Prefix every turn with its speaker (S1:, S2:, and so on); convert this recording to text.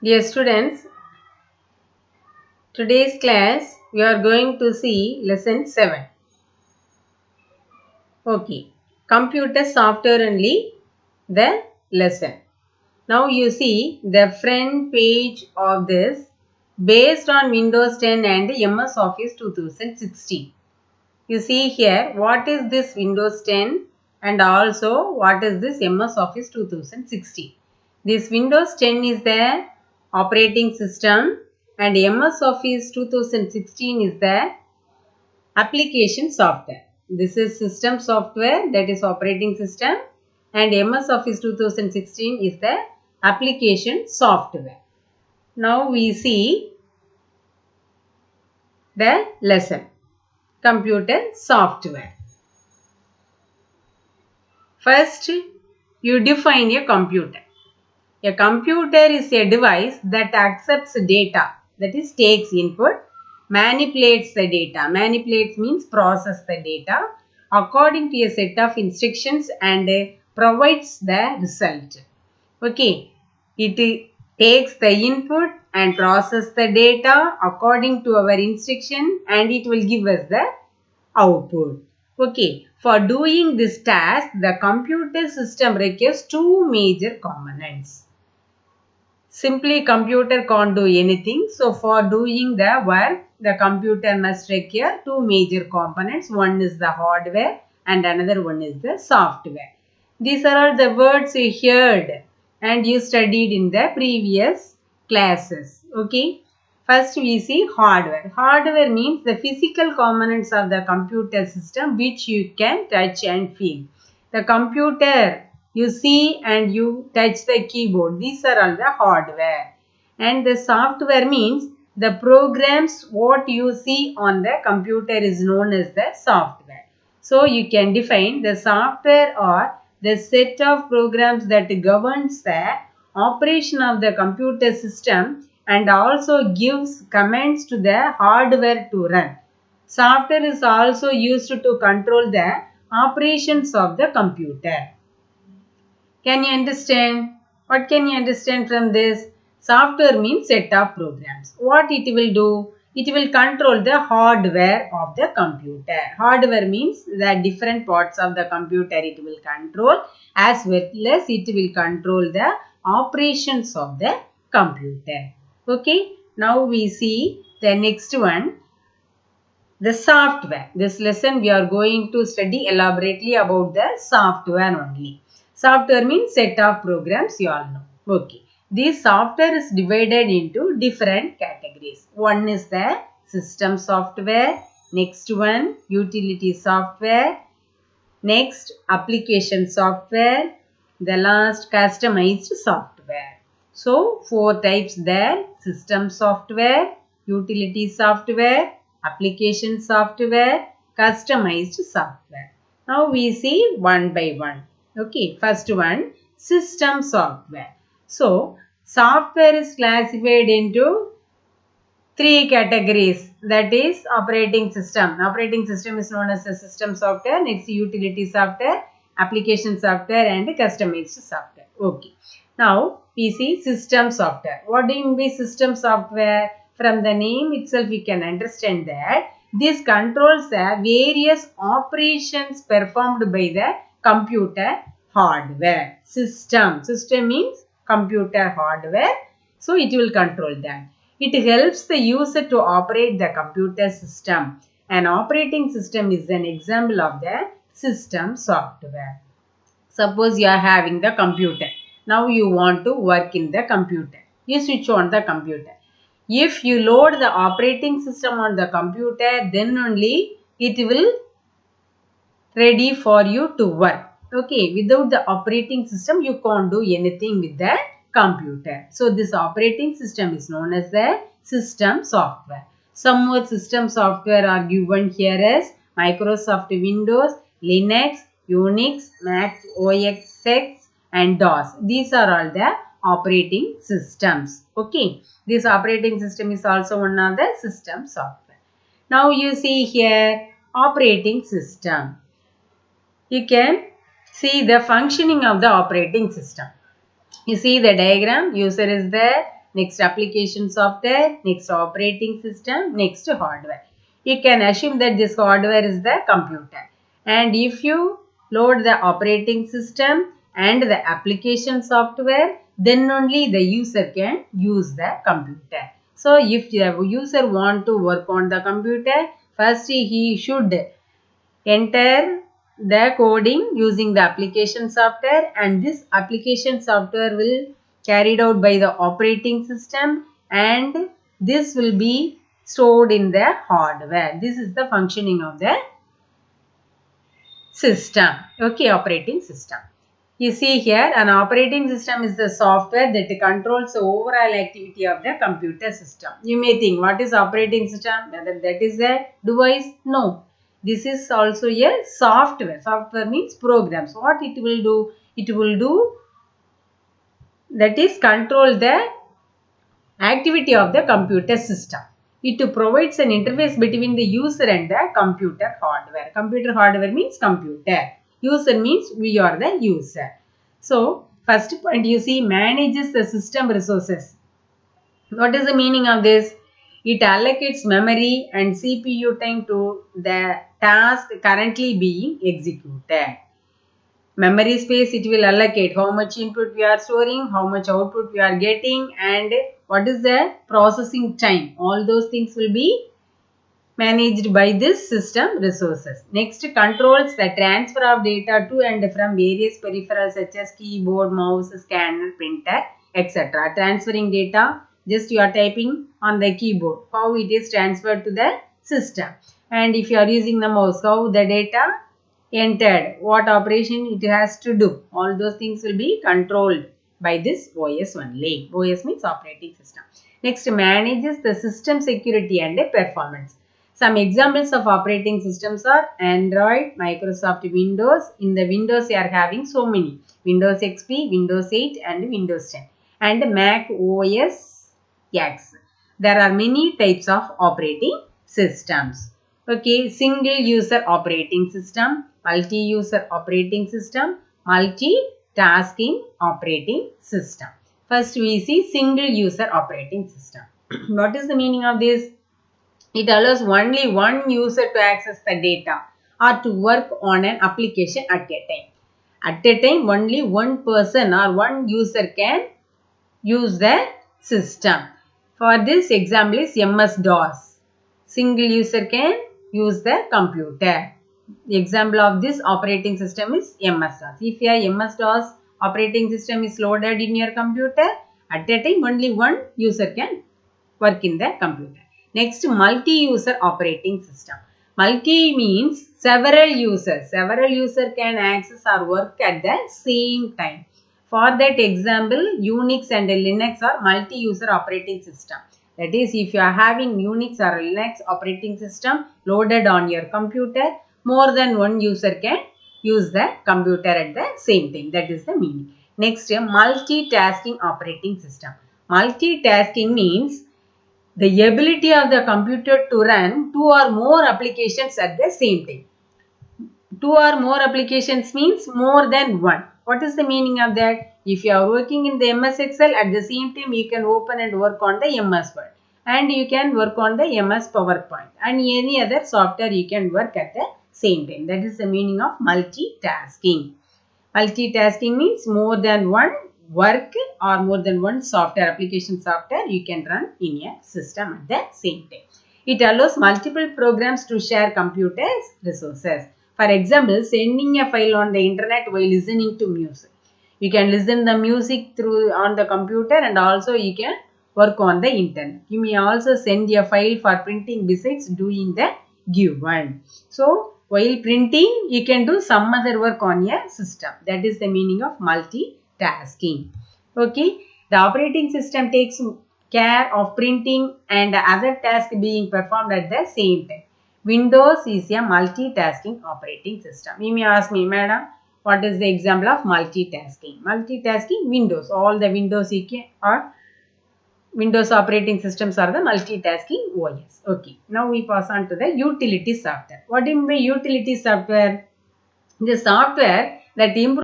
S1: Dear students, today's class we are going to see lesson 7. Okay, computer software only the lesson. Now you see the front page of this based on Windows 10 and MS Office 2016. You see here what is this Windows 10 and also what is this MS Office 2016. This Windows 10 is the operating system and MS Office 2016 is the application software. This is system software, that is operating system, and MS Office 2016 is the application software. Now we see the lesson, computer software. First, you define a computer. A computer is a device that accepts data, that is takes input, manipulates the data. Manipulates means process the data according to a set of instructions and provides the result. Okay, it takes the input and process the data according to our instruction and it will give us the output. Okay, for doing this task, the computer system requires two major components. Simply computer can't do anything. So for doing the work, the computer must require two major components. One is the hardware and another one is the software. These are all the words you heard and you studied in the previous classes. Okay. First we see hardware. Hardware means the physical components of the computer system which you can touch and feel. The computer you see and you touch the keyboard. These are all the hardware. And the software means the programs what you see on the computer is known as the software. So you can define the software or the set of programs that governs the operation of the computer system and also gives commands to the hardware to run. Software is also used to control the operations of the computer. Can you understand? What can you understand from this? Software means set of programs. What it will do? It will control the hardware of the computer. Hardware means the different parts of the computer it will control as well as it will control the operations of the computer. Okay. Now we see the next one. The software. This lesson we are going to study elaborately about the software only. Software means set of programs, you all know. Okay. This software is divided into different categories. One is the system software. Next one, utility software. Next, application software. The last, customized software. So, four types there. System software, utility software, application software, customized software. Now, we see one by one. Okay, first one, system software. So, software is classified into three categories, that is operating system. Operating system is known as the system software. Next, utility software, application software and customized software. Okay. Now we see system software. What do you mean by system software? From the name itself we can understand that this controls the various operations performed by the computer hardware. System means computer hardware. So it will control that. It helps the user to operate the computer system. An operating system is an example of the system software. Suppose you are having the computer. Now you want to work in the computer. You switch on the computer. If you load the operating system on the computer, then only it will ready for you to work. Okay, without the operating system, you can't do anything with the computer. So, this operating system is known as the system software. Some more system software are given here as Microsoft Windows, Linux, Unix, Mac OS X and DOS. These are all the operating systems. Okay, this operating system is also one of the system software. Now, you see here operating system. You can see the functioning of the operating system. You see the diagram, user is there, next application software, next operating system, next hardware. You can assume that this hardware is the computer. And if you load the operating system and the application software, then only the user can use the computer. So if the user want to work on the computer, first he should enter the coding using the application software, and this application software will carried out by the operating system, and this will be stored in the hardware. This is the functioning of the system. Okay, operating system. You see here, an operating system is the software that controls the overall activity of the computer system. You may think, what is operating system? Whether that is a device? No. This is also a software. Software means programs. What it will do? It will do, that is, control the activity of the computer system. It provides an interface between the user and the computer hardware. Computer hardware means computer. User means we are the user. So, first point, you see, manages the system resources. What is the meaning of this? It allocates memory and CPU time to the task currently being executed. Memory space it will allocate how much input we are storing, how much output we are getting, and what is the processing time. All those things will be managed by this system resources. Next, controls the transfer of data to and from various peripherals such as keyboard, mouse, scanner, printer, etc. Transferring data, just you are typing on the keyboard, how it is transferred to the system. And if you are using the mouse, how the data entered, what operation it has to do. All those things will be controlled by this OS only. OS means operating system. Next, manages the system security and performance. Some examples of operating systems are Android, Microsoft Windows. In the Windows, you are having so many. Windows XP, Windows 8 and Windows 10. And Mac OS X. There are many types of operating systems. Okay, single user operating system, multi-user operating system, multitasking operating system. First we see single user operating system. What is the meaning of this? It allows only one user to access the data or to work on an application at a time. At a time, only one person or one user can use the system. For this example is MS-DOS. Single user can use the computer. The example of this operating system is MS-DOS. If your MS-DOS operating system is loaded in your computer, at a time only one user can work in the computer. Next, multi-user operating system. Multi means several users. Several users can access or work at the same time. For that example, Unix and Linux are multi-user operating system. That is, if you are having Unix or Linux operating system loaded on your computer, more than one user can use the computer at the same time. That is the meaning. Next, multitasking operating system. Multitasking means the ability of the computer to run two or more applications at the same time. Two or more applications means more than one. What is the meaning of that? If you are working in the MS Excel, at the same time you can open and work on the MS Word. And you can work on the MS PowerPoint. And any other software you can work at the same time. That is the meaning of multitasking. Multitasking means more than one work or more than one software, application software you can run in a system at the same time. It allows multiple programs to share computers resources. For example, sending a file on the internet while listening to music. You can listen the music through on the computer, and also you can work on the internet. You may also send a file for printing besides doing the given. So, while printing, you can do some other work on your system. That is the meaning of multitasking. Okay. The operating system takes care of printing and other tasks being performed at the same time. Windows is a multitasking operating system. You may ask me, madam, what is the example of multitasking? Multitasking, Windows. All the Windows you can, or Windows operating systems are the multitasking OS. Okay. Now we pass on to the utility software. What do you mean by utility software? The software that improves